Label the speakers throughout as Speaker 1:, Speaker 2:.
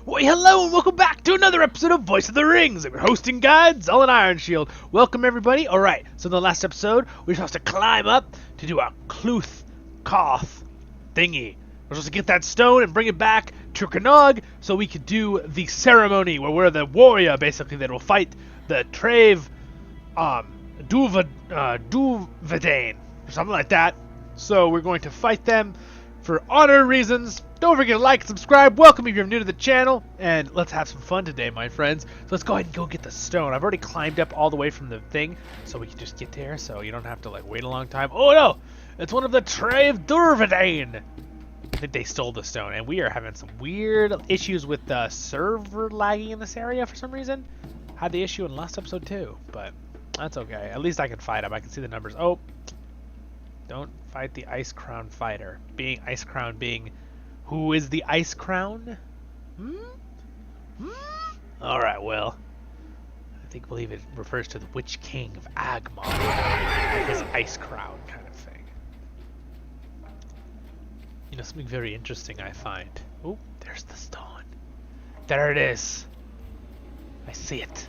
Speaker 1: Why, hello and welcome back to another episode of Voice of the Rings. I'm your hosting guide, Zollin Ironshield. Welcome everybody. Alright, so in the last episode, we were supposed to climb up to do our Cluth Koth thingy. We're supposed to get that stone and bring it back to Canog so we could do the ceremony where we're the warrior, basically, that will fight the Trave Duvedane, or something like that. So we're going to fight them for honor reasons. Don't forget to like and subscribe. Welcome if you're new to the channel. And let's have some fun today, my friends. So let's go ahead and go get the stone. I've already climbed up all the way from the thing, so we can just get there so you don't have to like wait a long time. Oh no! It's one of the Trave Duvedane! I think they stole the stone, and we are having some weird issues with the server lagging in this area for some reason. Had the issue in last episode too, but that's okay. At least I can fight him. I can see the numbers. Oh! Don't fight the Ice Crown fighter. Being Ice Crown being... Who is the Ice Crown? Alright, well. I believe it refers to the Witch King of Agmar. His Ice Crown kind of thing. You know, something very interesting I find. Oh, there's the stone. There it is. I see it.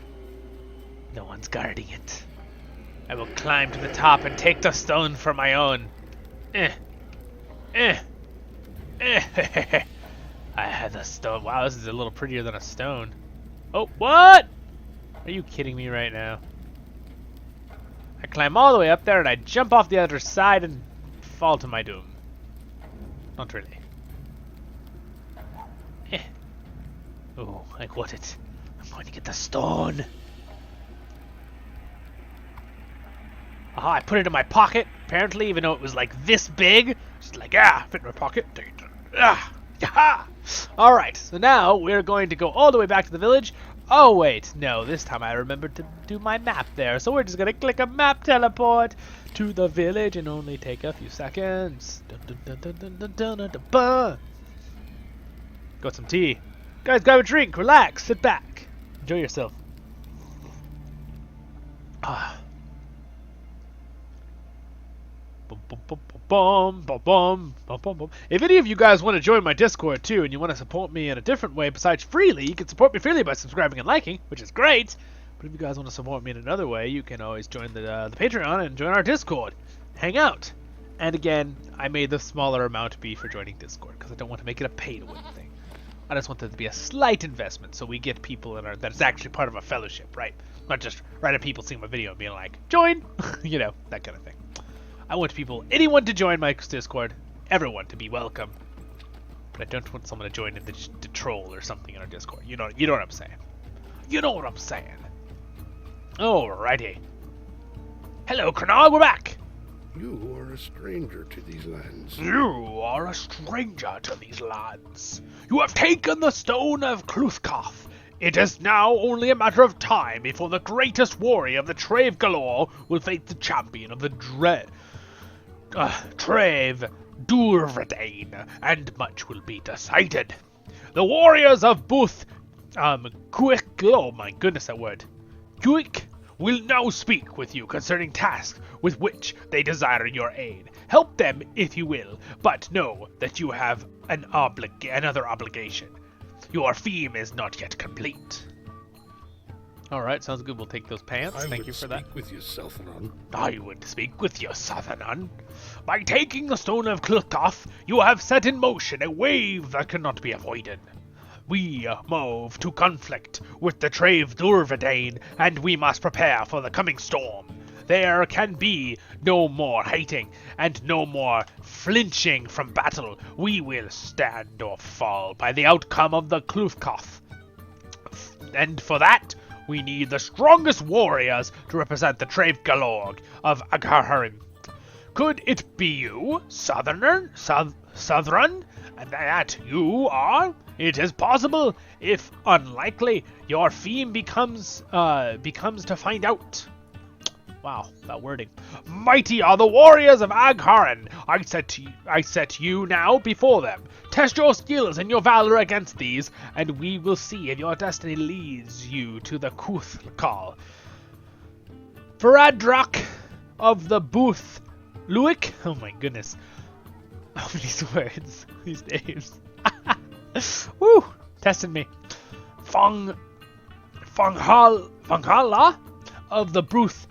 Speaker 1: No one's guarding it. I will climb to the top and take the stone for my own. I had the stone. Wow, this is a little prettier than a stone. Oh, what? Are you kidding me right now? I climb all the way up there and I jump off the other side and fall to my doom. Not really. Oh, I got it. I'm going to get the stone. Aha, I put it in my pocket, apparently, even though it was like this big. Just like, fit in my pocket. Alright, so now we're going to go all the way back to the village. Oh, wait, no, this time I remembered to do my map there. So we're just going to click a map teleport to the village and only take a few seconds. Got some tea. Guys, grab a drink, relax, sit back. Enjoy yourself. If any of you guys want to join my Discord too, and you want to support me in a different way besides freely, you can support me freely by subscribing and liking, which is great. But if you guys want to support me in another way, you can always join the Patreon and join our Discord. Hang out. And again, I made the smaller amount be for joining Discord because I don't want to make it a pay-to-win thing. I just want there to be a slight investment so we get people in our that's actually part of a fellowship, right? Not just random people seeing my video and being like, join! You know, that kind of thing. I want anyone to join my Discord, everyone to be welcome. But I don't want someone to join in the troll or something in our Discord. You know what I'm saying. You know what I'm saying. Alrighty. Hello, Canog, we're back.
Speaker 2: You are a stranger to these lands.
Speaker 1: You are a stranger to these lands. You have taken the stone of Cluthkoth. It is now only a matter of time before the greatest warrior of the Trave Galore will face the champion of the Trave Duvedane, and much will be decided. The warriors of both Quick, oh my goodness, that word, Quick, will now speak with you concerning tasks with which they desire your aid. Help them if you will, but know that you have another obligation. Your theme is not yet complete. Alright, sounds good. We'll take those pants. Thank you for that.
Speaker 2: With you, Southernon.
Speaker 1: I would speak with you, Southernon. By taking the stone of Cluthkoth, you have set in motion a wave that cannot be avoided. We move to conflict with the Trave Duvedane, and we must prepare for the coming storm. There can be no more hating and no more flinching from battle. We will stand or fall by the outcome of the Cluthkoth. And for that, we need the strongest warriors to represent the Trave Galore of Agharin. Could it be you, Southern? And that you are? It is possible, if unlikely, your theme becomes to find out. Wow, that wording. Mighty are the warriors of Agharin. I set you now before them. Test your skills and your valor against these, and we will see if your destiny leads you to the Kuthkal. Faradrak of the Booth Luik. Oh my goodness. How many words? These names. Woo! Testing me. Fanghala of the Bruth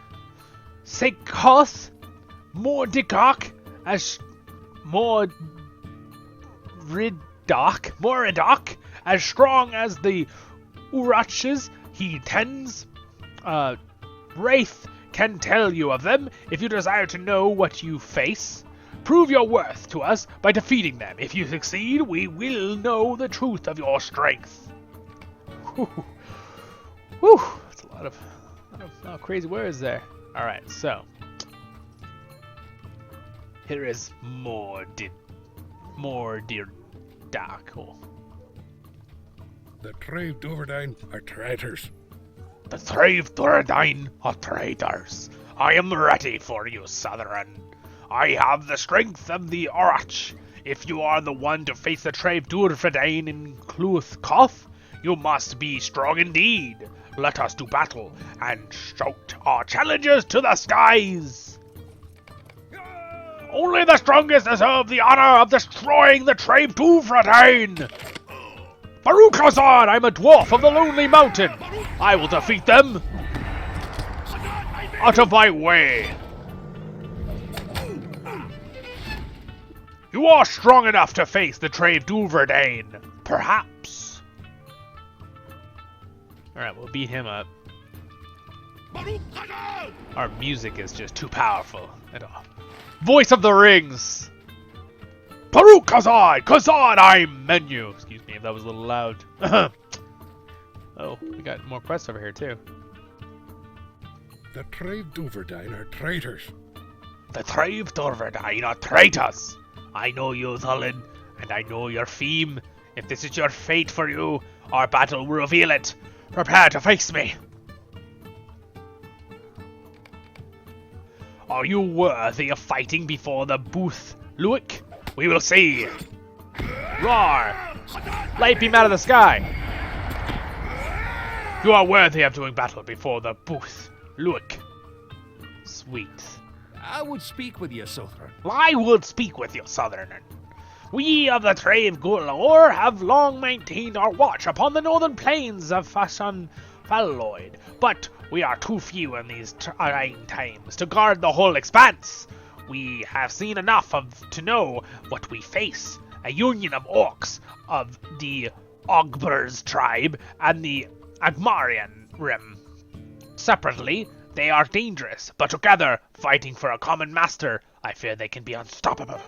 Speaker 1: Sekos Mordikok as Moridoc as strong as the Urachs he tends. Wraith can tell you of them if you desire to know what you face. Prove your worth to us by defeating them. If you succeed, we will know the truth of your strength. Whew. Whew. That's a lot of crazy words there. Alright, so. Here is more dear dark.
Speaker 2: The Trave Duverdine are traitors.
Speaker 1: The Trave Duverdine are traitors. I am ready for you, Southern. I have the strength of the Orach. If you are the one to face the Trave Duverdine in Cluthcoth, you must be strong indeed. Let us do battle and shout our challenges to the skies. Only the strongest deserve the honor of destroying the Trave Duverdine. Baruch Hazard, I'm a dwarf of the Lonely Mountain. I will defeat them. Out of my way. You are strong enough to face the Trave Duverdine. Perhaps. Alright, we'll beat him up. Our music is just too powerful at all. Voice of the Rings! Baruch Kazad, I'm menu! Excuse me if that was a little loud. Oh, we got more quests over here too.
Speaker 2: The Trave Duverdine are traitors.
Speaker 1: The Trave Duverdine are traitors! I know you, Zollin, and I know your theme. If this is your fate for you, our battle will reveal it. Prepare to face me. Are you worthy of fighting before the booth, Luik? We will see. Roar! Light beam out of the sky. You are worthy of doing battle before the booth, Luik. Sweet.
Speaker 3: I would speak with you, Southern.
Speaker 1: I would speak with you, Southerner. We of the Trave Gulor have long maintained our watch upon the northern plains of Fashan Falloid, but we are too few in these trying times to guard the whole expanse. We have seen enough to know what we face. A union of orcs of the Ogbers tribe and the Agmarian Rim. Separately, they are dangerous, but together, fighting for a common master, I fear they can be unstoppable.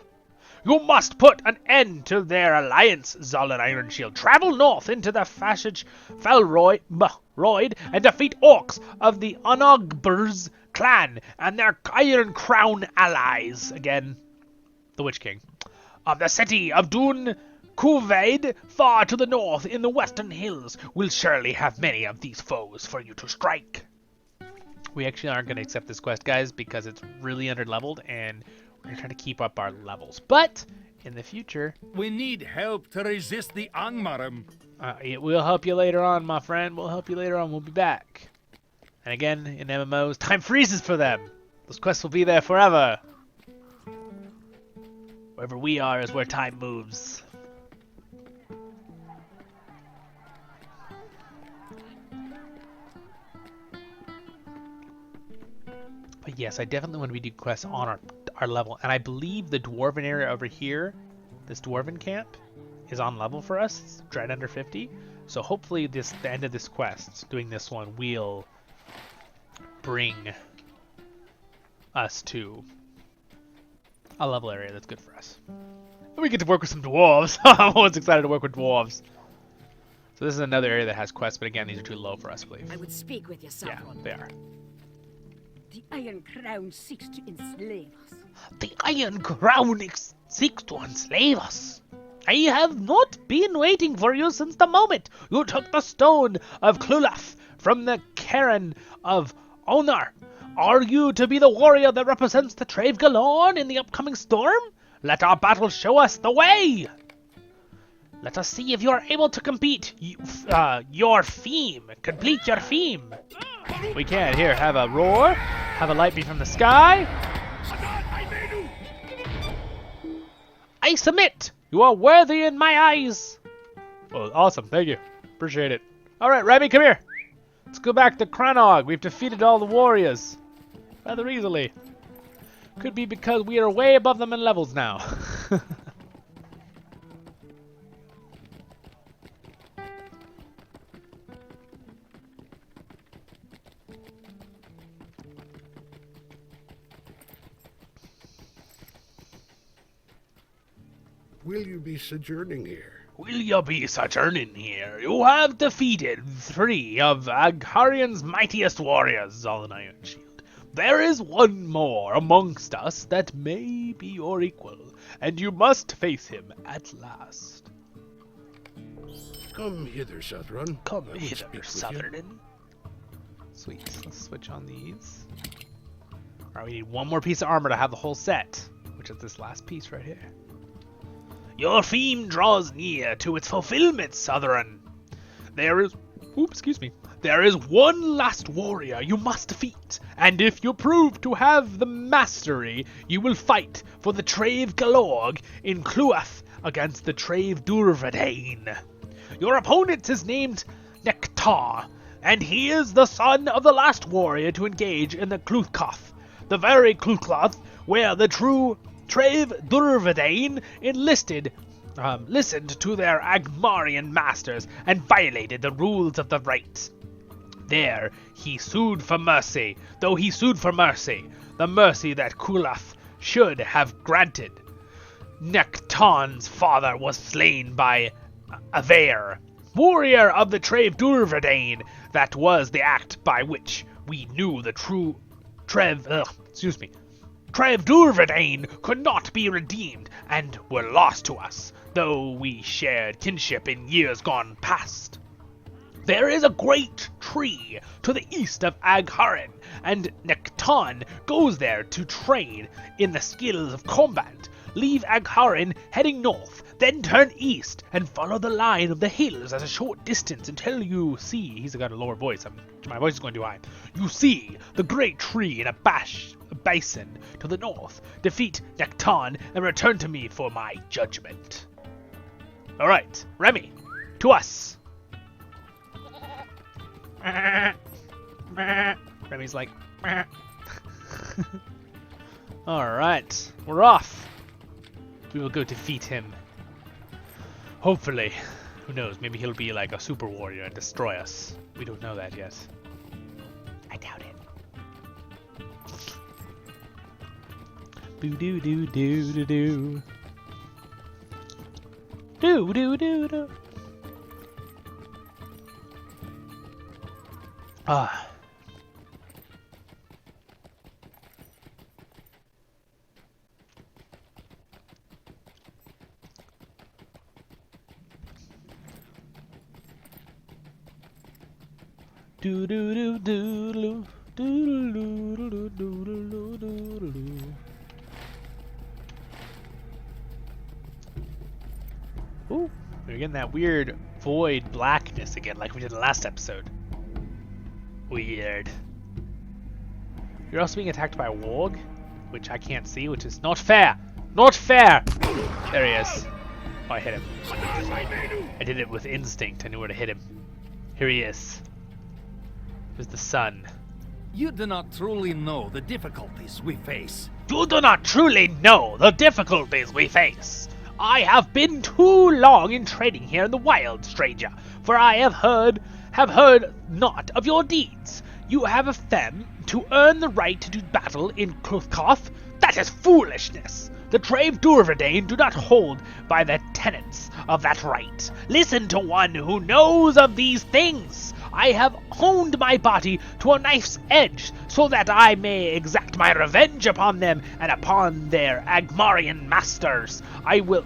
Speaker 1: You must put an end to their alliance, Zollin Ironshield. Travel north into the Fashage Falroyd and defeat orcs of the Onogbers clan and their Iron Crown allies. Again, the Witch King. Of the city of Dun Kuvaid, far to the north in the western hills, will surely have many of these foes for you to strike. We actually aren't going to accept this quest, guys, because it's really underleveled, and we're going to try to keep up our levels. But in the future,
Speaker 3: We need help to resist the Angmarim.
Speaker 1: we'll help you later on, my friend. We'll help you later on. We'll be back. And again, in MMOs, time freezes for them. Those quests will be there forever. Wherever we are is where time moves. But yes, I definitely want to do quests on our level. And I believe the dwarven area over here, this dwarven camp, is on level for us. It's right under 50. So hopefully the end of this quest, doing this one, will bring us to a level area that's good for us. And we get to work with some dwarves. I'm always excited to work with dwarves. So this is another area that has quests, but again, these are too low for us, I believe.
Speaker 4: I would speak with you,
Speaker 1: Yeah,
Speaker 4: someone.
Speaker 1: they are.
Speaker 4: The Iron Crown seeks to enslave us.
Speaker 1: The Iron Crown seeks to enslave us. I have not been waiting for you since the moment you took the stone of Clulaf from the cairn of Onar. Are you to be the warrior that represents the Trave Galorn in the upcoming storm? Let our battle show us the way. Let us see if you are able to compete your theme. Complete your theme. We can. Here, have a roar. Have a light beam from the sky. I submit. You are worthy in my eyes. Well, awesome. Thank you. Appreciate it. Alright, Remy, come here. Let's go back to Cranog. We've defeated all the warriors. Rather easily. Could be because we are way above them in levels now.
Speaker 2: Will you be sojourning here?
Speaker 1: Will you be sojourning here? You have defeated 3 of Agharian's mightiest warriors, Zollin Ironshield. There is one more amongst us that may be your equal, and you must face him at last.
Speaker 2: Come hither, Southron.
Speaker 1: Come
Speaker 2: I will
Speaker 1: hither,
Speaker 2: speak with you.
Speaker 1: Southern. Sweet. Let's switch on these. Alright, we need one more piece of armor to have the whole set, which is this last piece right here. Your theme draws near to its fulfillment, Southern. There is one last warrior you must defeat, and if you prove to have the mastery, you will fight for the Trave Galorg in Cluath against the Trave Durvadain. Your opponent is named Nektar, and he is the son of the last warrior to engage in the Cluthkoth, the very Cluthkoth where the true Trave Durvadain listened to their Agmarian masters and violated the rules of the right. There he sued for mercy, the mercy that Kulath should have granted. Nekton's father was slain by Avair, warrior of the Trave Durvadain. That was the act by which we knew the true Trave Durvadain could not be redeemed and were lost to us, though we shared kinship in years gone past. There is a great tree to the east of Agharin, and Nekton goes there to train in the skills of combat. Leave Agharin heading north, then turn east and follow the line of the hills as a short distance until you see, he's got a lower voice, my voice is going too high. You see the great tree in a basin to the north. Defeat Nekton and return to me for my judgment. Alright, Remy, to us. Remy's like, alright, we're off. We will go defeat him. Hopefully. Who knows, maybe he'll be like a super warrior and destroy us. We don't know that yet. I doubt it. Boo-doo-doo-doo-doo-doo. Do-do-do-do. Ah. Do do do do do do do do do do do. Ooh, we're getting that weird void blackness again, like we did in the last episode. Weird. You're also being attacked by a warg, which I can't see, which is not fair. Not fair. There he is. Oh, I hit him. I did it with instinct. I knew where to hit him. Here he is. There's the sun.
Speaker 3: You do not truly know the difficulties we face.
Speaker 1: You do not truly know the difficulties we face. I have been too long in trading here in the wild, stranger, for I have heard not of your deeds. You have a femme to earn the right to do battle in Cluthkoth? That is foolishness. The Trave Durvadain do not hold by the tenets of that right. Listen to one who knows of these things. I have honed my body to a knife's edge so that I may exact my revenge upon them and upon their Agmarian masters. I will,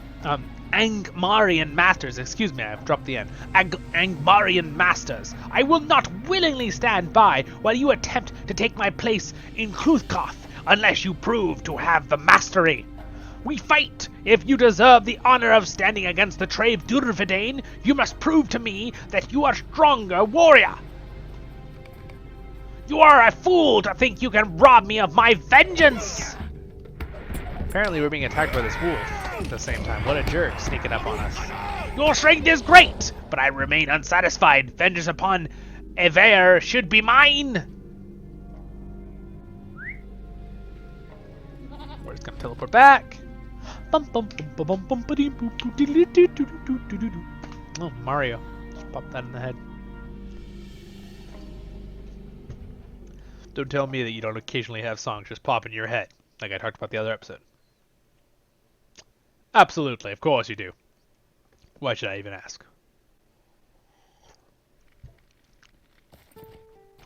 Speaker 1: Angmarian masters, excuse me, I've dropped the N. Angmarian masters. I will not willingly stand by while you attempt to take my place in Cluthkoth unless you prove to have the mastery. We fight. If you deserve the honor of standing against the Trave Durvadain, you must prove to me that you are a stronger warrior. You are a fool to think you can rob me of my vengeance! Apparently we're being attacked by this wolf at the same time. What a jerk, sneaking up on us. Your strength is great, but I remain unsatisfied. Vengeance upon Ever should be mine. We're just gonna teleport back. Oh, Mario. Just pop that in the head. Don't tell me that you don't occasionally have songs just pop in your head, like I talked about the other episode. Absolutely, of course you do. Why should I even ask?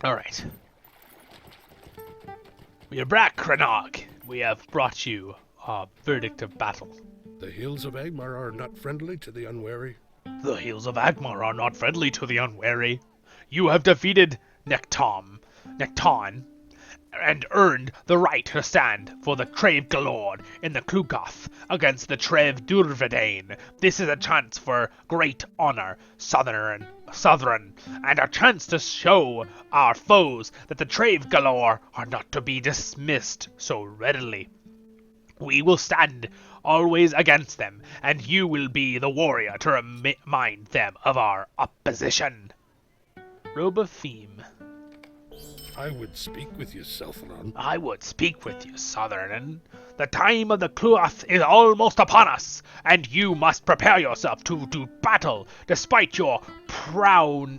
Speaker 1: Alright. We are back, Krenog. We have brought you our verdict of battle.
Speaker 2: The hills of Agmar are not friendly to the unwary.
Speaker 1: The hills of Agmar are not friendly to the unwary. You have defeated Nekton, and earned the right to stand for the Trave Galord in the Klugoth against the Trave Durvedane. This is a chance for great honor, Southern, and a chance to show our foes that the Trave Galore are not to be dismissed so readily. We will stand always against them, and you will be the warrior to remind them of our opposition. Robe of Theme.
Speaker 2: I would speak with you, Southron.
Speaker 1: I would speak with you, Southern. The time of the Klugoth is almost upon us, and you must prepare yourself to do battle, despite your prowess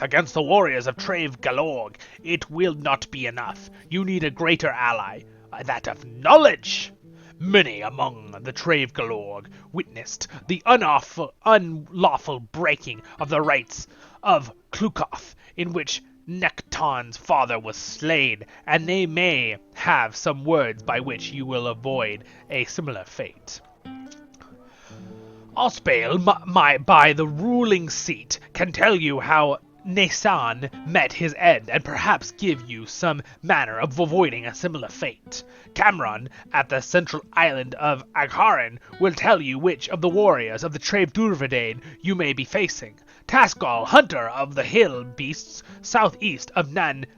Speaker 1: against the warriors of Trave Galorg. It will not be enough. You need a greater ally, that of knowledge. Many among the Trave Galorg witnessed the unlawful breaking of the rites of Klugoth, in which Nekton's father was slain, and they may have some words by which you will avoid a similar fate. Ospale, by the ruling seat, can tell you how Nason met his end, and perhaps give you some manner of avoiding a similar fate. Cameron, at the central island of Agharin, will tell you which of the warriors of the Trave Durvedane you may be facing. Tascal, hunter of the hill beasts southeast of Nathar,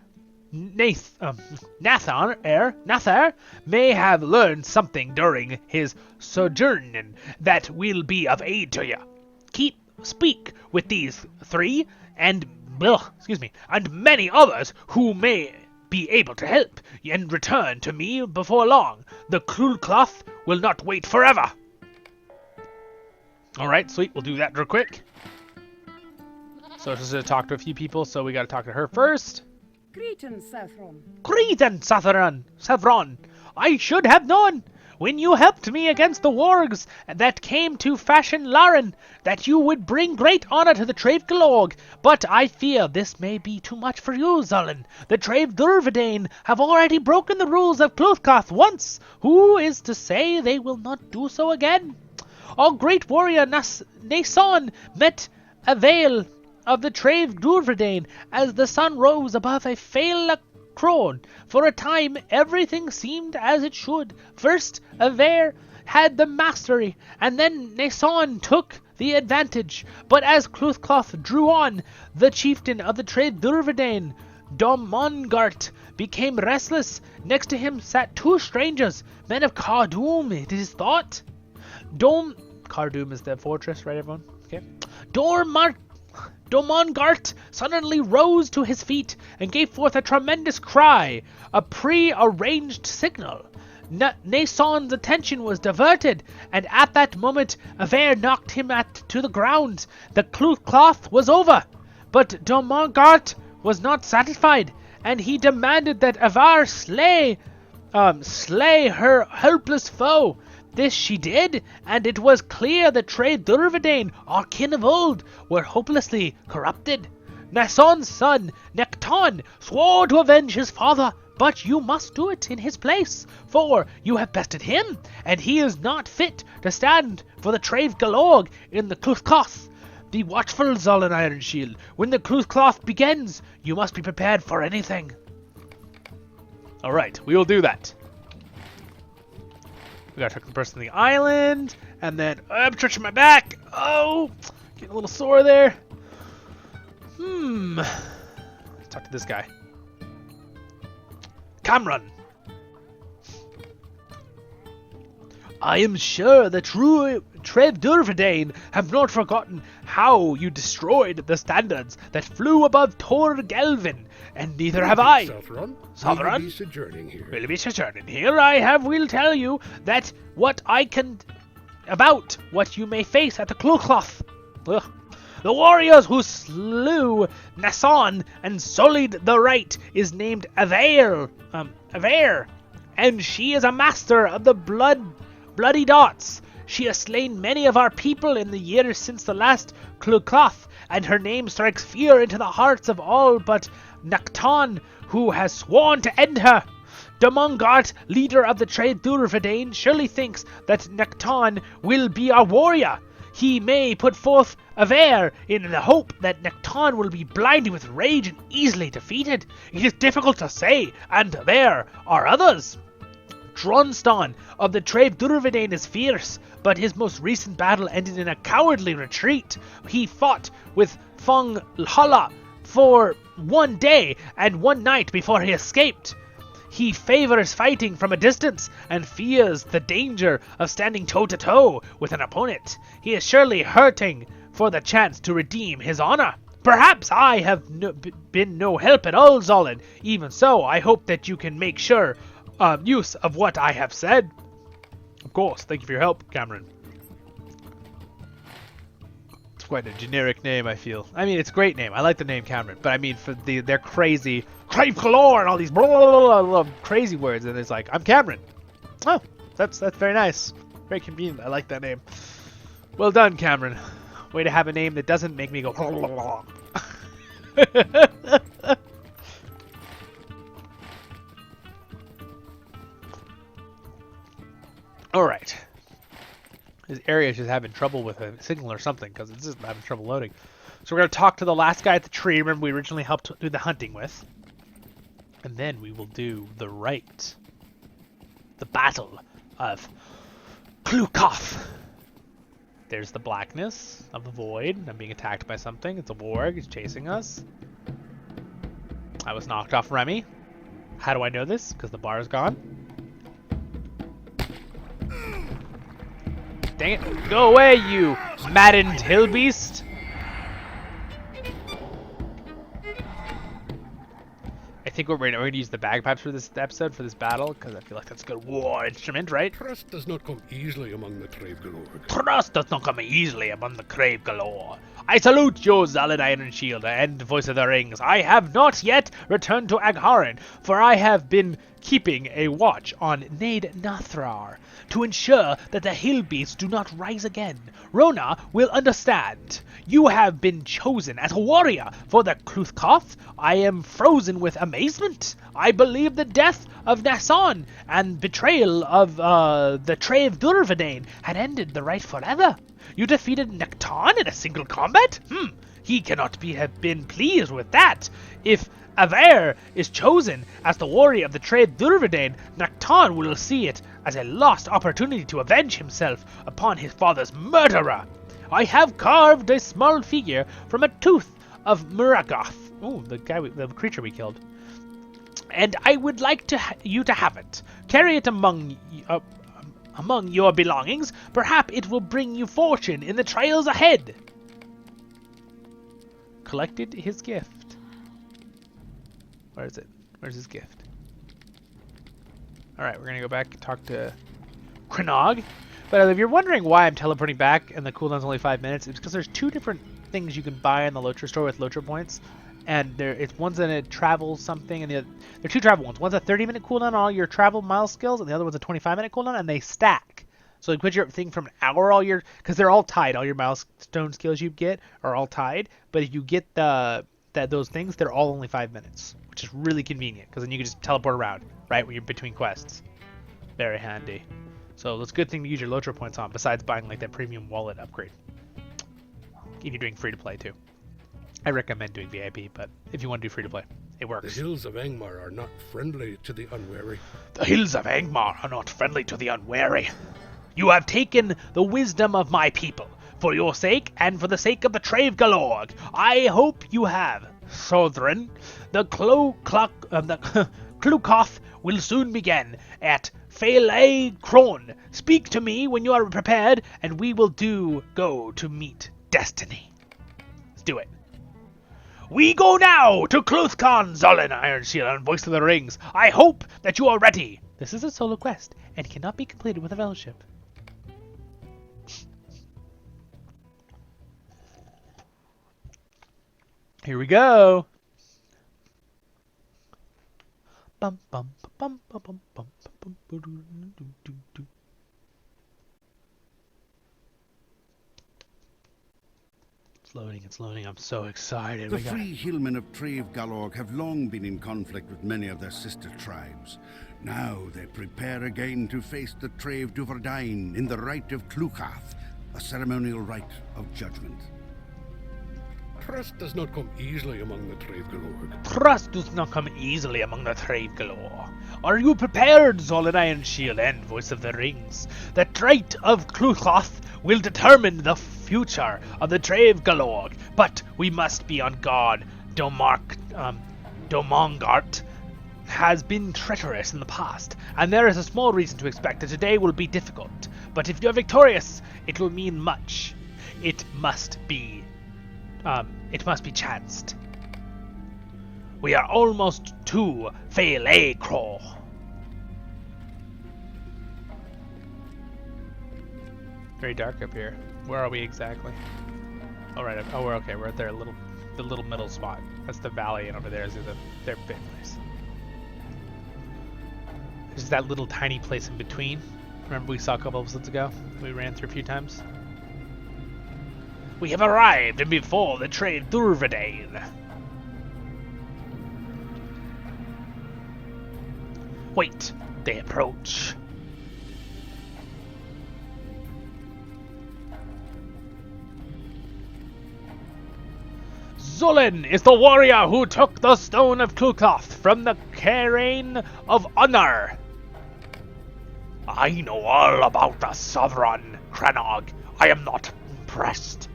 Speaker 1: may have learned something during his sojourn that will be of aid to you. Speak with these three and many others who may be able to help, and return to me before long. The Klugoth will not wait forever. Alright, sweet, we'll do that real quick. So just to talk to a few people, so we gotta talk to her first.
Speaker 4: Greetings, Saffron.
Speaker 1: Greetings, Saffron. I should have known, when you helped me against the wargs that came to fashion Laren, that you would bring great honor to the Trave Galorg. But I fear this may be too much for you, Zollin. The Trave Durvedane have already broken the rules of Klugoth once. Who is to say they will not do so again? Our great warrior Nason met a veil of the Trave Durvedane as the sun rose above a Fail Crone. For a time, everything seemed as it should. First, Aver had the mastery, and then Nason took the advantage. But as Klugoth drew on, the chieftain of the Trave Durvedane, Domongart, became restless. Next to him sat two strangers, men of Kardum, it is thought. Kardum is the fortress, right, everyone? Okay. Domongart suddenly rose to his feet and gave forth a tremendous cry, a pre-arranged signal. Nason's attention was diverted, and at that moment Aver knocked him to the ground. The Klugoth was over, but Domongart was not satisfied, and he demanded that Avar slay her helpless foe. This she did, and it was clear that Trave Durvedane, our kin of old, were hopelessly corrupted. Nason's son, Nekton, swore to avenge his father, but you must do it in his place, for you have bested him, and he is not fit to stand for the Trave Galorg in the Klugoth. Be watchful, Zollin Ironshield. When the Klugoth begins, you must be prepared for anything. Alright, we will do that. We gotta talk to the person on the island, and then I'm stretching my back. Oh, getting a little sore there. Let's talk to this guy. Cameron. I am sure that true Trevdurvedane have not forgotten how you destroyed the standards that flew above Tor Gelvin, and neither have I.
Speaker 2: Southron,
Speaker 1: Southron?
Speaker 2: will you be sojourning here?
Speaker 1: Will be sojourning here. Will tell you that what you may face at the Clocloth. The warriors who slew Nasson and sullied the right is named Avair, and she is a master of the bloody dots. She has slain many of our people in the years since the last Clocloth, and her name strikes fear into the hearts of all but Nacton, who has sworn to end her. Demongart, leader of the Trade Durvedane, surely thinks that Nacton will be our warrior. He may put forth Avair in the hope that Nacton will be blinded with rage and easily defeated. It is difficult to say, and there are others. Dronston of the Trade Durvedane is fierce, but his most recent battle ended in a cowardly retreat. He fought with Fong Hala for 1 day and 1 night before he escaped. He favors fighting from a distance and fears the danger of standing toe-to-toe with an opponent. He is surely hurting for the chance to redeem his honor. Perhaps I have been no help at all, Zollin. Even so, I hope that you can make use of what I have said. Of course, thank you for your help, Cameron. It's quite a generic name, I feel. I mean, it's a great name. I like the name Cameron, but I mean, for their crazy crave galore and all these blah, blah, blah, crazy words, and it's like, I'm Cameron. Oh, that's very nice. Very convenient. I like that name. Well done, Cameron. Way to have a name that doesn't make me go blah, blah, blah. Alright. This area is just having trouble with a signal or something, because it's just having trouble loading. So we're going to talk to the last guy at the tree, remember we originally helped do the hunting with. And then we will do the right. The Battle of Klukoth. There's the blackness of the void. I'm being attacked by something. It's a warg. It's chasing us. I was knocked off Remy. How do I know this? Because the bar is gone. Dang it. Go away, you maddened hillbeast. I think we're going to use the bagpipes for this episode, for this battle, because I feel like that's a good war instrument, right?
Speaker 2: Trust does not come easily among the Crave Galore.
Speaker 1: Trust does not come easily among the Crave Galore. I salute you, Zollin Ironshield and Voice of the Rings. I have not yet returned to Agharan, for I have been keeping a watch on Nade Nathrar to ensure that the hillbeasts do not rise again. Rona will understand. You have been chosen as a warrior for the Kluthkoth. I am frozen with amazement. I believe the death of Nasson and betrayal of the Trave Durvedane had ended the right forever. You defeated Nacton in a single combat? He cannot have been pleased with that. If Avair is chosen as the warrior of the Trade Durvedane, Nacton will see it as a lost opportunity to avenge himself upon his father's murderer. I have carved a small figure from a tooth of Muragoth. Ooh, the creature we killed. And I would like you to have it. Carry it among your belongings. Perhaps it will bring you fortune in the trials ahead. Collected his gift. Where is it? Where's his gift? Alright, we're going to go back and talk to Krenog. But if you're wondering why I'm teleporting back and the cooldown's only 5 minutes, it's because there's 2 different things you can buy in the LOTRO store with LOTRO points. And one's in a travel something, and there are 2 travel ones. One's a 30-minute cooldown on all your travel mile skills, and the other one's a 25-minute cooldown, and they stack. So you put your thing from an hour, because they're all tied. All your milestone skills you get are all tied. But if you get those things, they're all only 5 minutes, which is really convenient, because then you can just teleport around, right, when you're between quests. Very handy. So it's a good thing to use your LOTRO points on, besides buying like that premium wallet upgrade. If you're doing free-to-play too. I recommend doing VIP, but if you want to do free-to-play, it works.
Speaker 2: The hills of Angmar are not friendly to the unwary.
Speaker 1: The hills of Angmar are not friendly to the unwary. You have taken the wisdom of my people. For your sake, and for the sake of the Trave Galorg, I hope you have. Southron, the Klukoth will soon begin at Faelai Crone, speak to me when you are prepared, and we will go to meet destiny. Let's do it. We go now to Clothcon, Zollin, Ironshield, and Voice of the Rings. I hope that you are ready. This is a solo quest, and cannot be completed with a fellowship. Here we go. Bum, bum, bum, bum, bum, bum, bum, bum. It's loading, I'm so excited.
Speaker 5: The free hillmen of Trave Galorg have long been in conflict with many of their sister tribes. Now they prepare again to face the Trave Duverdain in the Rite of Cluchath, a ceremonial rite of judgment.
Speaker 2: Trust does not come easily among the Trave Galorg.
Speaker 1: Trust does not come easily among the Trave Galore. Are you prepared, Zollin, Ironshield, and Voice of the Rings? The Rite of Cluchath will determine the future of the Trave Galorg, but we must be on guard. Domongart has been treacherous in the past, and there is a small reason to expect that today will be difficult. But if you're victorious, it will mean much. It must be chanced. We are almost to Faelai Crone. Very dark up here. Where are we exactly? Oh, right. Oh, we're okay. We're at the little middle spot. That's the valley, and over there is their big place. There's that little tiny place in between. Remember we saw a couple episodes ago? We ran through a few times. We have arrived before the Trave Duverdain. Wait, they approach. Zollin is the warrior who took the Stone of Cluchath from the Cairn of Honor. I know all about the Sovereign, Crannog. I am not impressed.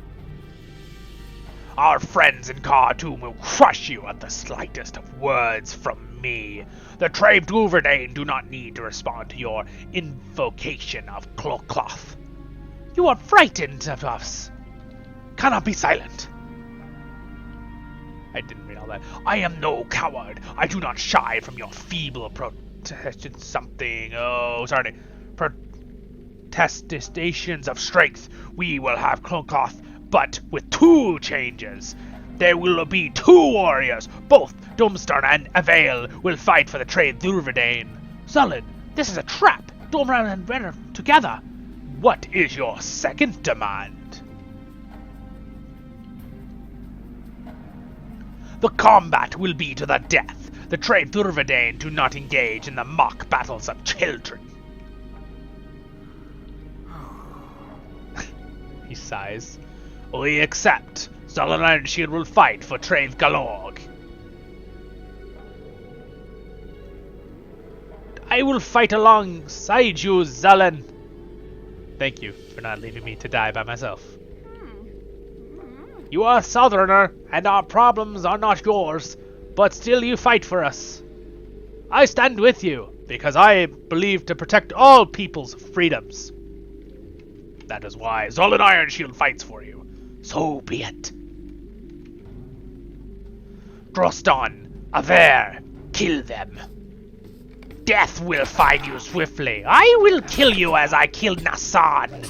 Speaker 1: Our friends in Khartoum will crush you at the slightest of words from me. The Trave Duverdain do not need to respond to your invocation of Cluchath. You are frightened of us. Cannot be silent. I didn't read all that. I am no coward. I do not shy from your feeble protestations of strength. We will have Cluchath, but with two changes. There will be two warriors. Both Domstarn and Avail will fight for the Trave Duverdain. Zollin, this is a trap. Domran and Renner together. What is your second demand? The combat will be to the death. The Trave Duverdain do not engage in the mock battles of children. He sighs. We accept. Zollin and Ironshield will fight for Trave Galorg. I will fight alongside you, Zollin. Thank you for not leaving me to die by myself. You are a Southerner, and our problems are not yours, but still you fight for us. I stand with you, because I believe to protect all people's freedoms. That is why Zollin Ironshield fights for you. So be it. Groston, Aver, kill them. Death will find you swiftly. I will kill you as I killed Nassan.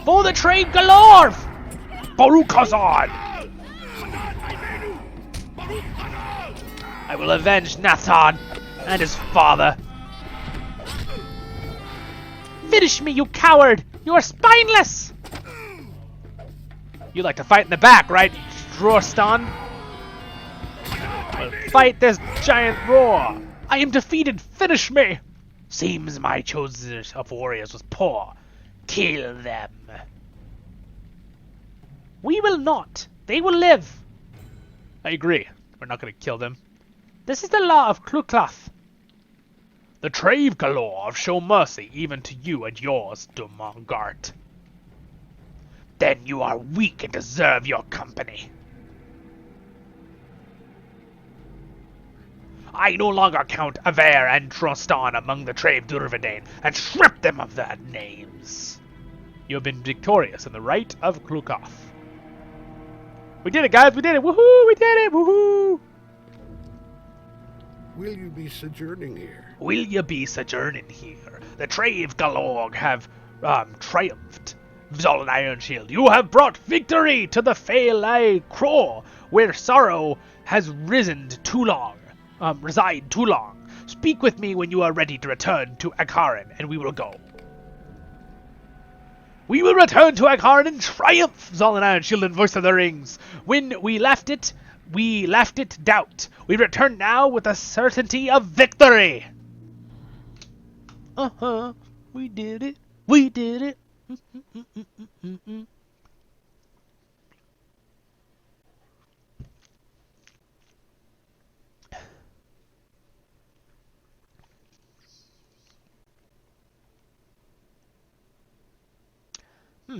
Speaker 1: For the Trave Galorg! Baruch-Hazan! I will avenge Nathan and his father. Finish me, you coward! You are spineless! You like to fight in the back, right, Drostan? I'll fight this giant roar! I am defeated! Finish me! Seems my choice of warriors was poor. Kill them. We will not. They will live. I agree. We're not going to kill them. This is the law of Cluchath. The Trave Galorg show mercy even to you and yours, Domongart. Then you are weak and deserve your company. I no longer count Aver and Trostan among the Trave Durvedane and strip them of their names. You have been victorious in the right of Klukoth. We did it, guys! We did it! Woohoo! We did it! Woohoo!
Speaker 2: Will you be sojourning here?
Speaker 1: Will you be sojourning here? The Trave Galorg have triumphed. Zollin Ironshield, you have brought victory to the Faelai Crow, where sorrow has reside too long. Speak with me when you are ready to return to Akharin, and we will go. We will return to Akharin in triumph, Zollin Ironshield and Voice of the Rings. When we left it doubt. We return now with a certainty of victory. We did it. We did it.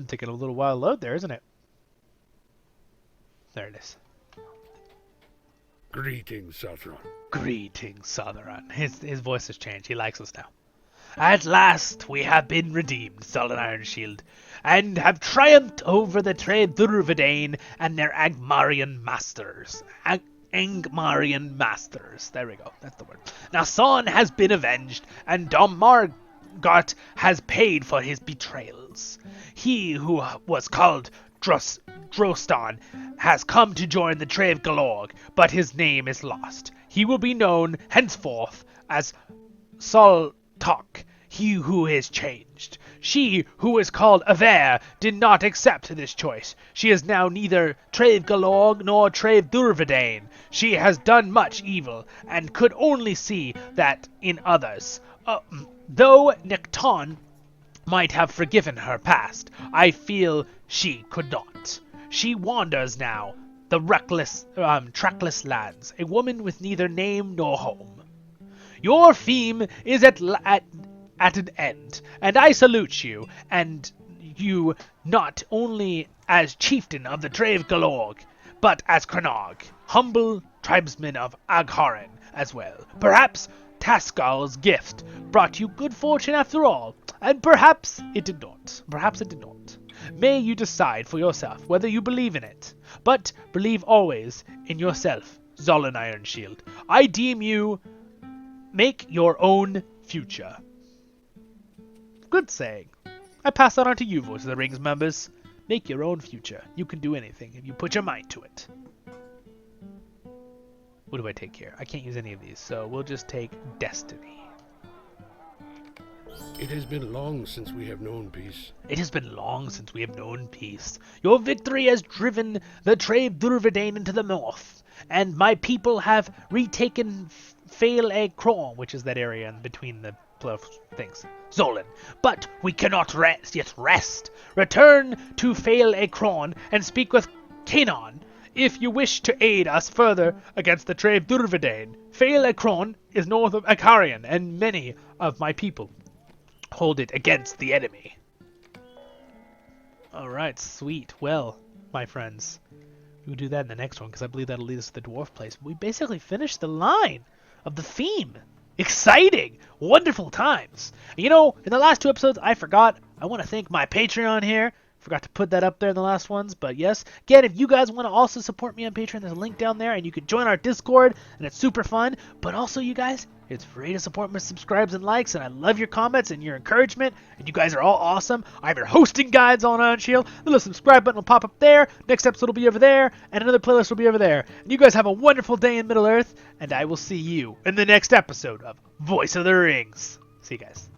Speaker 1: Taking a little while to load there, isn't it? There it is.
Speaker 2: Greetings, Southron.
Speaker 1: Greetings, Southron. His voice has changed. He likes us now. At last we have been redeemed, Zollin Ironshield, and have triumphed over the Trave Durvedane and their Angmarian masters. Angmarian masters. There we go. That's the word. Now Son has been avenged, and Dom Margot has paid for his betrayals. He who was called Drostan has come to join the Trave Galorg, but his name is lost. He will be known henceforth as Soltok, he who is changed. She who is called Aver did not accept this choice. She is now neither Trave Galorg nor Trave Durvedane. She has done much evil, and could only see that in others. Though Nikton might have forgiven her past, I feel she could not. She wanders now the trackless lands, a woman with neither name nor home. Your theme is at an end, and I salute you, and you not only as chieftain of the Trave Galorg, but as Crannog, humble tribesman of Akharin as well. Perhaps Taskal's gift brought you good fortune after all, and perhaps it did not. Perhaps it did not. May you decide for yourself whether you believe in it, but believe always in yourself, Zollin Ironshield. I deem you make your own future. Good saying. I pass that on to you, Voice of the Rings members. Make your own future. You can do anything if you put your mind to it. What do I take here? I can't use any of these, so we'll just take Destiny.
Speaker 2: It has been long since we have known peace.
Speaker 1: It has been long since we have known peace. Your victory has driven the Trave Durvedane into the north, and my people have retaken Fael-e-Cron, which is that area in between the things. Zollin. But we cannot yet rest. Return to Fael-e-Cron and speak with Kanon if you wish to aid us further against the Trave Durvedane. Fael-e-Cron is north of Akarian, and many of my people hold it against the enemy. Alright, sweet. Well, my friends, we'll do that in the next one, because I believe that'll lead us to the dwarf place. We basically finished the line of the theme. Exciting! Wonderful times! You know, in the last 2 episodes, I forgot. I want to thank my Patreon here. Forgot to put that up there in the last ones, but yes. Again, if you guys want to also support me on Patreon, there's a link down there, and you can join our Discord, and it's super fun. But also, you guys, it's free to support my subscribes and likes, and I love your comments and your encouragement, and you guys are all awesome. I'm your hosting guides on Ironshield. The little subscribe button will pop up there. Next episode will be over there, and another playlist will be over there. And you guys have a wonderful day in Middle-earth, and I will see you in the next episode of Voice of the Rings. See you guys.